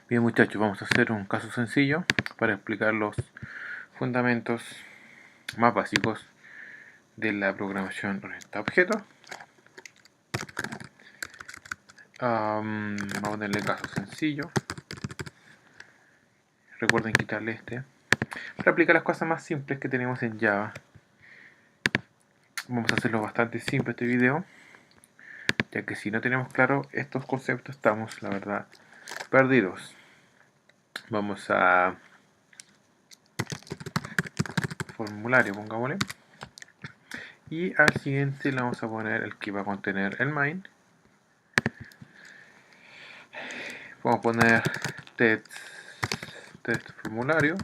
Bien muchachos, vamos a hacer un caso sencillo para explicar los fundamentos más básicos de la programación orientada a objetos. Vamos a ponerle caso sencillo. Recuerden quitarle este. Para aplicar las cosas más simples que tenemos en Java, vamos a hacerlo bastante simple este video, ya que si no tenemos claro estos conceptos estamos, la verdad, perdidos. Vamos a formulario, pongámosle. Y al siguiente le vamos a poner el que va a contener el main. Vamos a poner test formulario.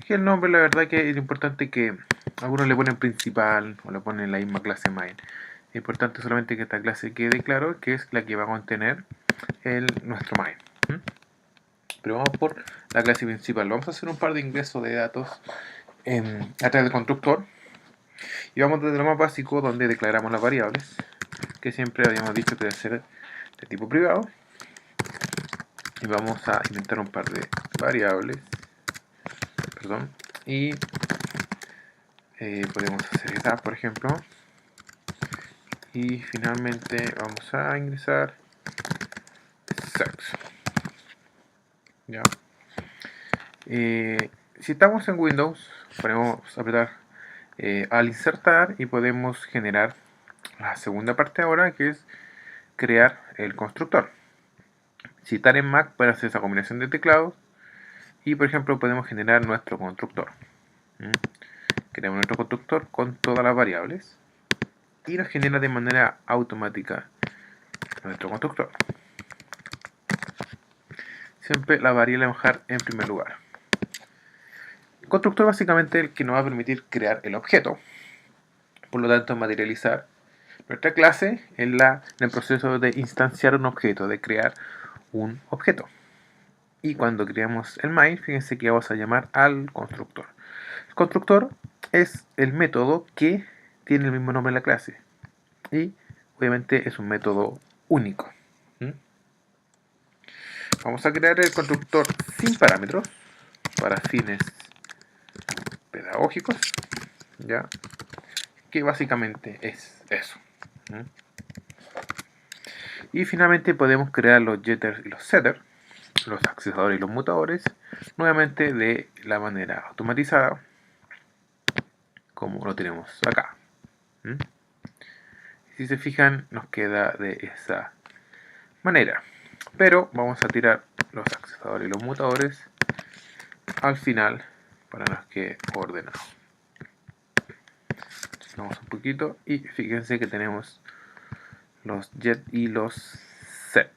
Y el nombre, la verdad que es importante que algunos le ponen principal o le ponen la misma clase main. Es importante solamente que esta clase quede claro que es la que va a contener nuestro main. Pero vamos por la clase principal. Vamos a hacer un par de ingresos de datos a través del constructor. Y vamos desde lo más básico, donde declaramos las variables, que siempre habíamos dicho que debe ser de tipo privado. Y vamos a inventar un par de variables. Y podemos hacer esa, por ejemplo. Y finalmente vamos a ingresar sex. ¿Ya? Si estamos en Windows, podemos apretar al insertar y podemos generar la segunda parte ahora, que es crear el constructor. Si están en Mac, pueden hacer esa combinación de teclados y, por ejemplo, podemos generar nuestro constructor. Creamos nuestro constructor con todas las variables y nos genera de manera automática nuestro constructor. Siempre la variable vamos a dejar en primer lugar. El constructor básicamente es el que nos va a permitir crear el objeto. Por lo tanto, materializar nuestra clase en el proceso de instanciar un objeto, de crear un objeto. Y cuando creamos el main, fíjense que vamos a llamar al constructor. El constructor es el método que tiene el mismo nombre de la clase. Y obviamente es un método único. Vamos a crear el constructor sin parámetros para fines pedagógicos, ¿ya? Que básicamente es eso. Y finalmente podemos crear los getters y los setters, los accesadores y los mutadores, nuevamente de la manera automatizada, como lo tenemos acá. Si se fijan, nos queda de esa manera. Pero vamos a tirar los accesadores y los mutadores al final para nos quede ordenado. Vamos un poquito y fíjense que tenemos los get y los set.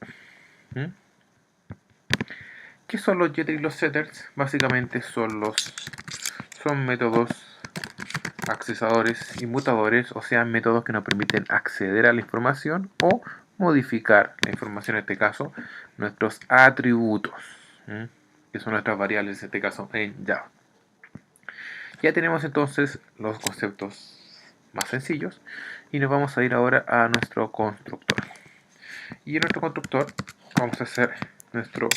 ¿Qué son los getters y los setters? Básicamente son métodos, accesadores y mutadores, o sea, métodos que nos permiten acceder a la información o modificar la información, en este caso, nuestros atributos, que son nuestras variables, en este caso, en Java. Ya tenemos entonces los conceptos más sencillos y nos vamos a ir ahora a nuestro constructor. Y en nuestro constructor vamos a hacer nuestro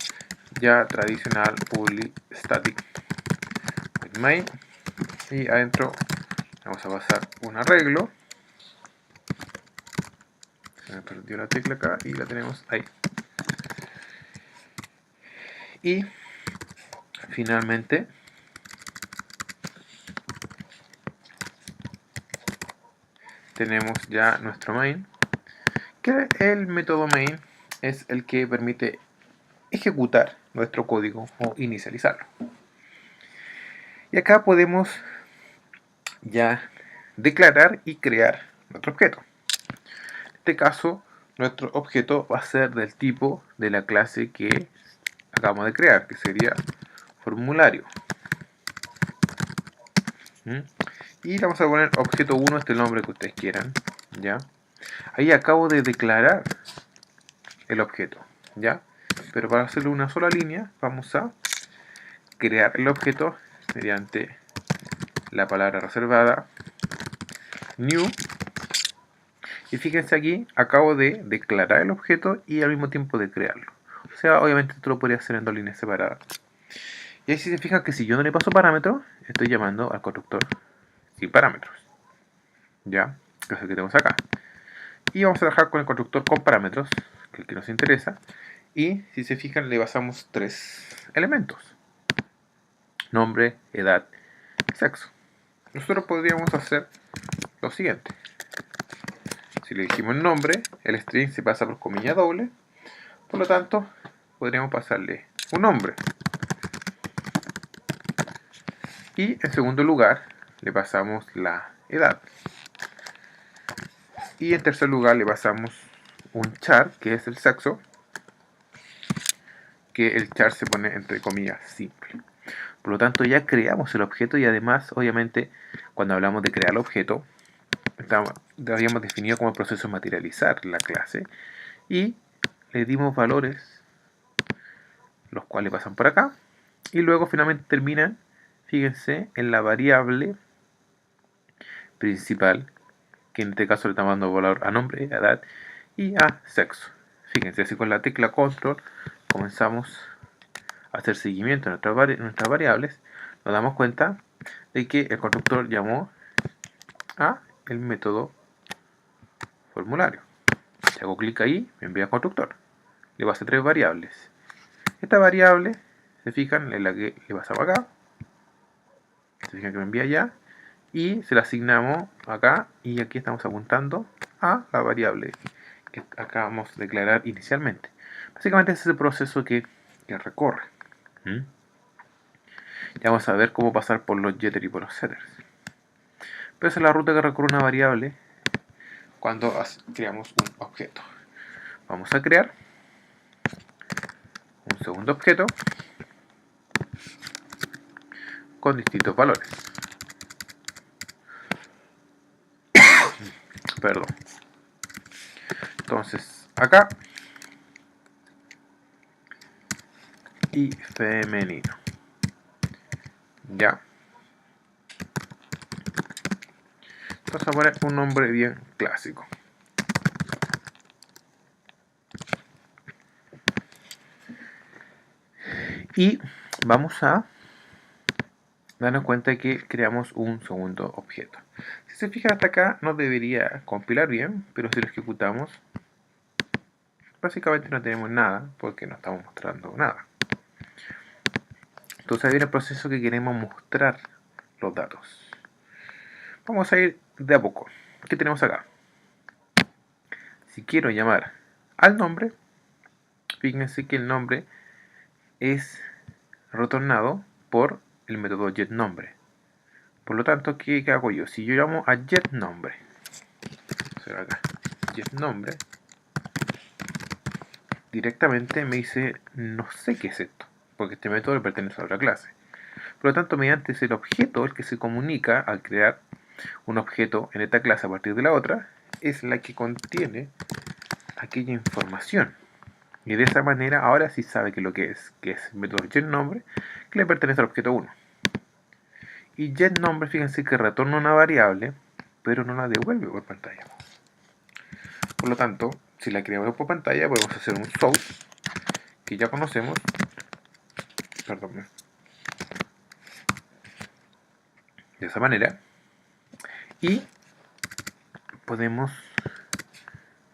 ya tradicional public static main, y adentro vamos a pasar un arreglo. Se me perdió la tecla acá y la tenemos ahí. Y finalmente tenemos ya nuestro main, que el método main es el que permite ejecutar nuestro código o inicializarlo. Y acá podemos ya declarar y crear nuestro objeto. En este caso, nuestro objeto va a ser del tipo de la clase que acabamos de crear, que sería formulario. Y le vamos a poner objeto 1, este es el nombre que ustedes quieran, ¿ya? Ahí acabo de declarar el objeto, ¿ya? Pero para hacerlo una sola línea, vamos a crear el objeto mediante la palabra reservada new. Y fíjense aquí, acabo de declarar el objeto y al mismo tiempo de crearlo. O sea, obviamente tú lo podrías hacer en dos líneas separadas. Y ahí si se fijan que si yo no le paso parámetros, estoy llamando al constructor sin parámetros. ¿Ya? Que es el que tenemos acá. Y vamos a trabajar con el constructor con parámetros, que es el que nos interesa. Y si se fijan, le pasamos tres elementos: nombre, edad y sexo. Nosotros podríamos hacer lo siguiente. Si le dijimos nombre, el string se pasa por comilla doble. Por lo tanto, podríamos pasarle un nombre. Y en segundo lugar, le pasamos la edad. Y en tercer lugar, le pasamos un char, que es el sexo, que el char se pone entre comillas simple. Por lo tanto, ya creamos el objeto y además, obviamente, cuando hablamos de crear el objeto, habíamos definido como el proceso de materializar la clase y le dimos valores, los cuales pasan por acá, y luego finalmente terminan, fíjense, en la variable principal, que en este caso le estamos dando valor a nombre, a edad y a sexo. Fíjense, así con la tecla control comenzamos a hacer seguimiento de nuestras variables. Nos damos cuenta de que el constructor llamó a el método formulario. Si hago clic ahí, me envía al constructor. Le va a hacer tres variables. Esta variable, se fijan, es la que le pasamos acá. Se fijan que me envía allá. Y se la asignamos acá. Y aquí estamos apuntando a la variable que acabamos de declarar inicialmente. Básicamente ese es el proceso que recorre. Ya vamos a ver cómo pasar por los getters y por los setters. Pero esa es la ruta que recorre una variable cuando creamos un objeto. Vamos a crear un segundo objeto con distintos valores. Perdón. Entonces, acá y femenino. Ya. Entonces vamos a poner un nombre bien clásico. Y vamos a darnos cuenta de que creamos un segundo objeto. Si se fijan hasta acá no debería compilar bien, pero si lo ejecutamos, básicamente no tenemos nada porque no estamos mostrando nada. Entonces ahí viene el proceso que queremos mostrar los datos. Vamos a ir de a poco. ¿Qué tenemos acá? Si quiero llamar al nombre, fíjense que el nombre es retornado por el método getNombre. Por lo tanto, ¿qué hago yo? Si yo llamo a getNombre, será acá, getNombre, directamente me dice, no sé qué es esto, porque este método le pertenece a otra clase. Por lo tanto, mediante el objeto el que se comunica al crear un objeto en esta clase a partir de la otra, es la que contiene aquella información. Y de esa manera ahora sí sabe que es el método getNombre, que le pertenece al objeto 1. Y getNombre, fíjense que retorna una variable, pero no la devuelve por pantalla. Por lo tanto, si la creamos por pantalla, podemos hacer un source, que ya conocemos, perdón, de esa manera, y podemos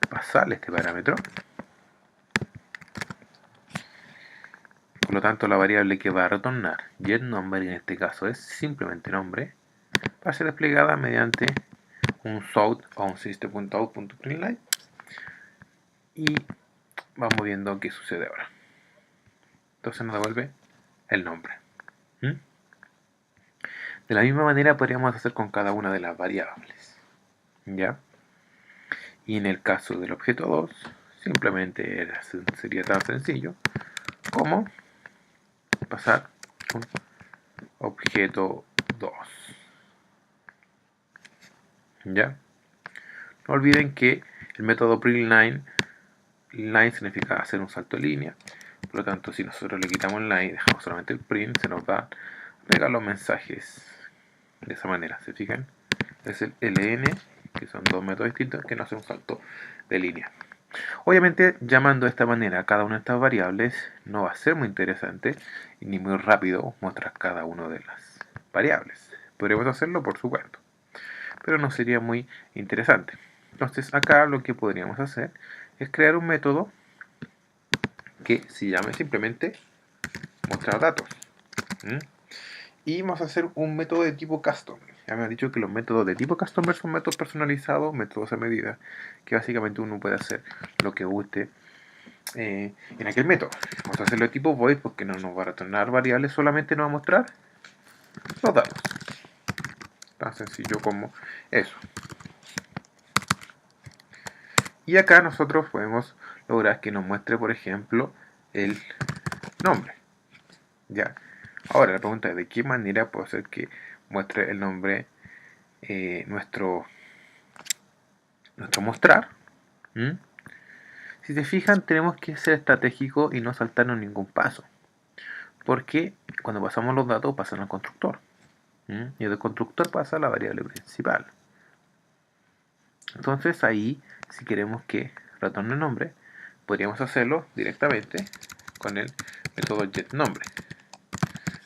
pasarle este parámetro. Por lo tanto, la variable que va a retornar getNombre, en este caso es simplemente nombre, va a ser desplegada mediante un south o un system.out.println, y vamos viendo qué sucede ahora. Entonces nos devuelve el nombre. De la misma manera podríamos hacer con cada una de las variables. ¿Ya? Y en el caso del objeto 2, simplemente sería tan sencillo como pasar un objeto 2. ¿Ya? No olviden que el método printLine, line significa hacer un salto de línea. Por lo tanto, si nosotros le quitamos line y dejamos solamente el print, se nos va a pegar los mensajes de esa manera. ¿Se fijan? Es el ln, que son dos métodos distintos que no hacen un salto de línea. Obviamente, llamando de esta manera a cada una de estas variables no va a ser muy interesante ni muy rápido mostrar cada una de las variables. Podríamos hacerlo por supuesto, pero no sería muy interesante. Entonces acá lo que podríamos hacer es crear un método que se llame simplemente mostrar datos. ¿Mm? Y vamos a hacer un método de tipo custom. Ya me han dicho que los métodos de tipo customer son métodos personalizados, métodos a medida, que básicamente uno puede hacer lo que guste en aquel método. Vamos a hacerlo de tipo void porque no nos va a retornar variables, solamente nos va a mostrar los datos. Tan sencillo como eso. Y acá nosotros podemos lograr que nos muestre, por ejemplo, el nombre. ¿Ya? Ahora la pregunta es: ¿de qué manera puedo hacer que muestre el nombre nuestro mostrar? ¿Mm? Si se fijan, tenemos que ser estratégicos y no saltarnos ningún paso. Porque cuando pasamos los datos pasan al constructor. Y del constructor pasa a la variable principal. Entonces ahí, si queremos que retorne nombre, podríamos hacerlo directamente con el método getNombre.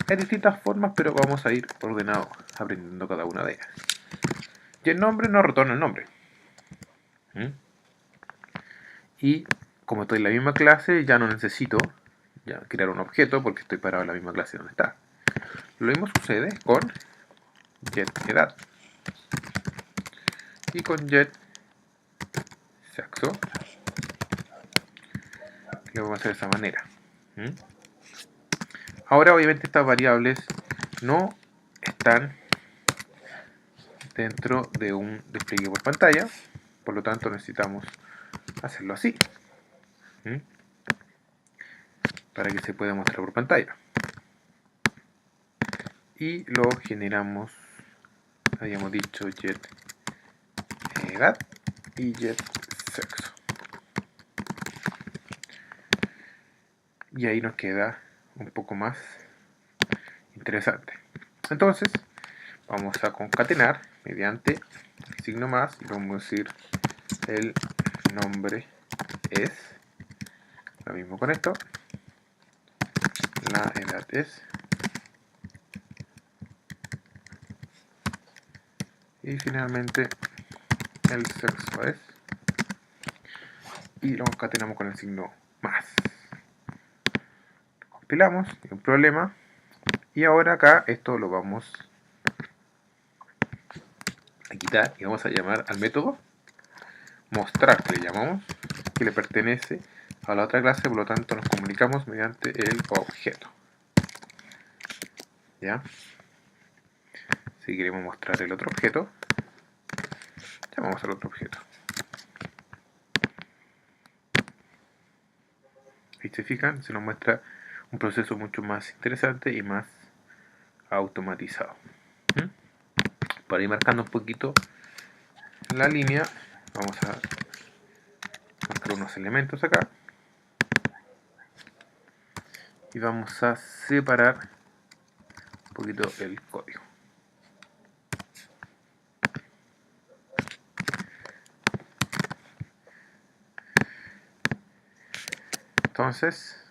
Hay distintas formas, pero vamos a ir ordenado aprendiendo cada una de ellas. GetNombre no retorna el nombre. Y como estoy en la misma clase, ya no necesito crear un objeto porque estoy parado en la misma clase donde está. Lo mismo sucede con getEdad y con getSexo. Lo vamos a hacer de esa manera. Ahora obviamente estas variables no están dentro de un despliegue por pantalla, por lo tanto necesitamos hacerlo así para que se pueda mostrar por pantalla. Y lo generamos, habíamos dicho getEdad y getSexo. Y ahí nos queda un poco más interesante. Entonces vamos a concatenar mediante el signo más y vamos a decir el nombre es, lo mismo con esto, la edad es, y finalmente el sexo es, y lo concatenamos con el signo más. Compilamos, hay un problema, y ahora acá esto lo vamos a quitar y vamos a llamar al método mostrar, que le llamamos, que le pertenece a la otra clase, por lo tanto nos comunicamos mediante el objeto. ¿Ya? Si queremos mostrar el otro objeto, llamamos al otro objeto. Ahí se fijan, se nos muestra un proceso mucho más interesante y más automatizado. Para ir marcando un poquito la línea, vamos a marcar unos elementos acá y vamos a separar un poquito el código. Entonces,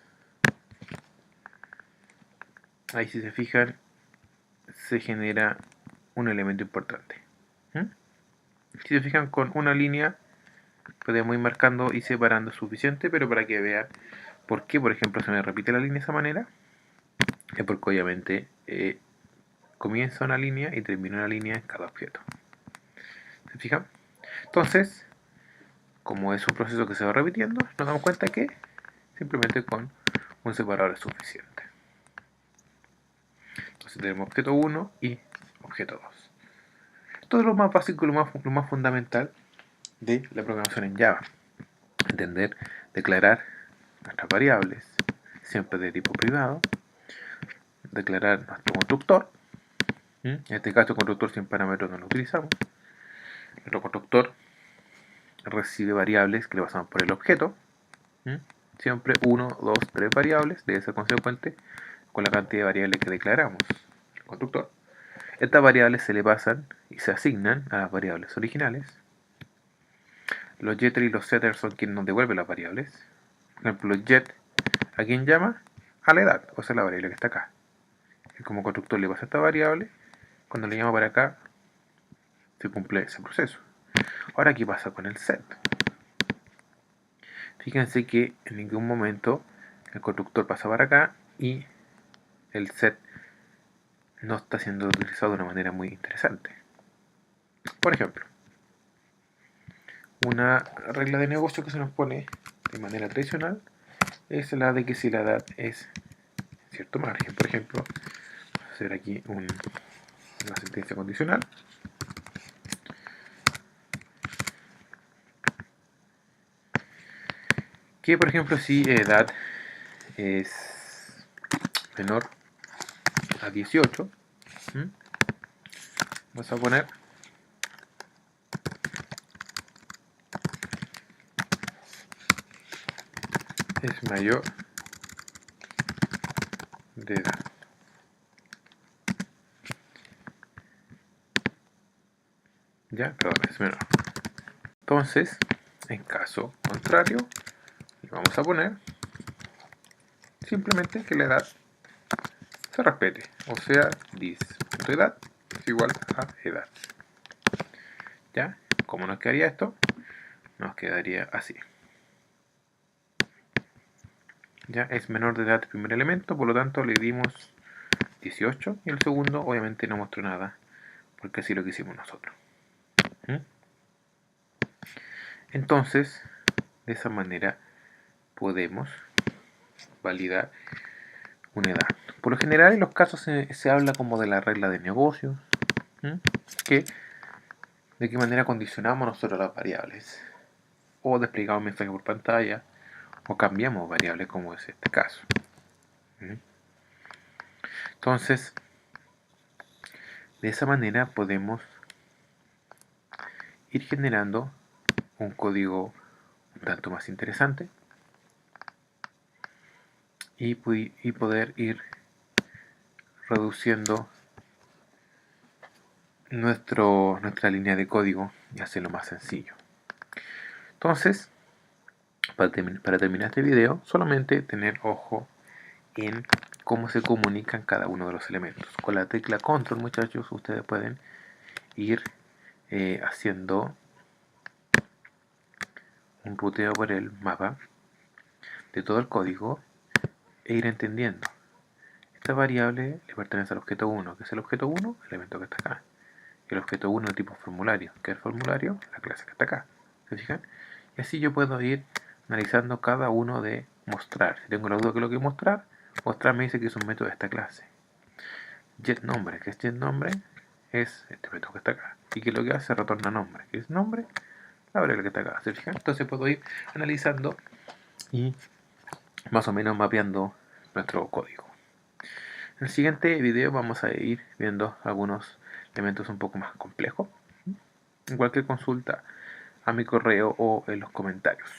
ahí si se fijan, se genera un elemento importante. Si se fijan, con una línea podemos ir marcando y separando suficiente, pero para que vean por qué, por ejemplo, se me repite la línea de esa manera, es porque obviamente comienza una línea y termina una línea en cada objeto. ¿Se fijan? Entonces, como es un proceso que se va repitiendo, nos damos cuenta que simplemente con un separador es suficiente. Entonces tenemos objeto 1 y objeto 2. Esto es lo más básico y lo más fundamental de la programación en Java. Entender, declarar nuestras variables, siempre de tipo privado, declarar nuestro constructor. En este caso, constructor sin parámetros no lo utilizamos. Nuestro constructor recibe variables que le pasamos por el objeto. Siempre 1, 2, 3 variables, debe ser consecuente con la cantidad de variables que declaramos el constructor. Estas variables se le pasan y se asignan a las variables originales. Los getters y los setters son quienes nos devuelven las variables. Por ejemplo, los get, ¿a quién llama? A la edad, o sea, la variable que está acá. Y como constructor le pasa esta variable, cuando le llamo para acá, se cumple ese proceso. Ahora, ¿qué pasa con el set? Fíjense que en ningún momento el constructor pasa para acá y el set no está siendo utilizado de una manera muy interesante. Por ejemplo, una regla de negocio que se nos pone de manera tradicional es la de que si la edad es cierto margen, por ejemplo, vamos a hacer aquí una sentencia condicional. Que por ejemplo si edad es menor a 18, vamos a poner es mayor de edad. Ya, perdón, es menor. Entonces, en caso contrario, le vamos a poner simplemente que la edad se respete, o sea, this.edad es igual a edad. ¿Ya? ¿Cómo nos quedaría esto? Nos quedaría así. Ya es menor de edad el primer elemento, por lo tanto le dimos 18 y el segundo obviamente no mostró nada, porque así lo que hicimos nosotros. Entonces, de esa manera podemos validar una edad. Por lo general en los casos se habla como de la regla de negocios, que de qué manera condicionamos nosotros las variables, o desplegamos mensaje por pantalla, o cambiamos variables como es este caso. Entonces, de esa manera podemos ir generando un código un tanto más interesante y poder ir reduciendo nuestra línea de código y hacerlo más sencillo. Entonces, para terminar este video, solamente tener ojo en cómo se comunican cada uno de los elementos. Con la tecla control, muchachos, ustedes pueden ir haciendo un ruteo por el mapa de todo el código e ir entendiendo. Esta variable le pertenece al objeto 1, que es el objeto 1, el elemento que está acá. Y el objeto 1 de tipo formulario, que es el formulario, la clase que está acá. ¿Se fijan? Y así yo puedo ir analizando cada uno de mostrar. Si tengo la duda de lo que mostrar, mostrar me dice que es un método de esta clase. GetNombre, que es GetNombre, es este método que está acá. Y que lo que hace retorna nombre, que es nombre, la variable que está acá. ¿Se fijan? Entonces puedo ir analizando y más o menos mapeando nuestro código. En el siguiente video vamos a ir viendo algunos elementos un poco más complejos. En cualquier consulta a mi correo o en los comentarios.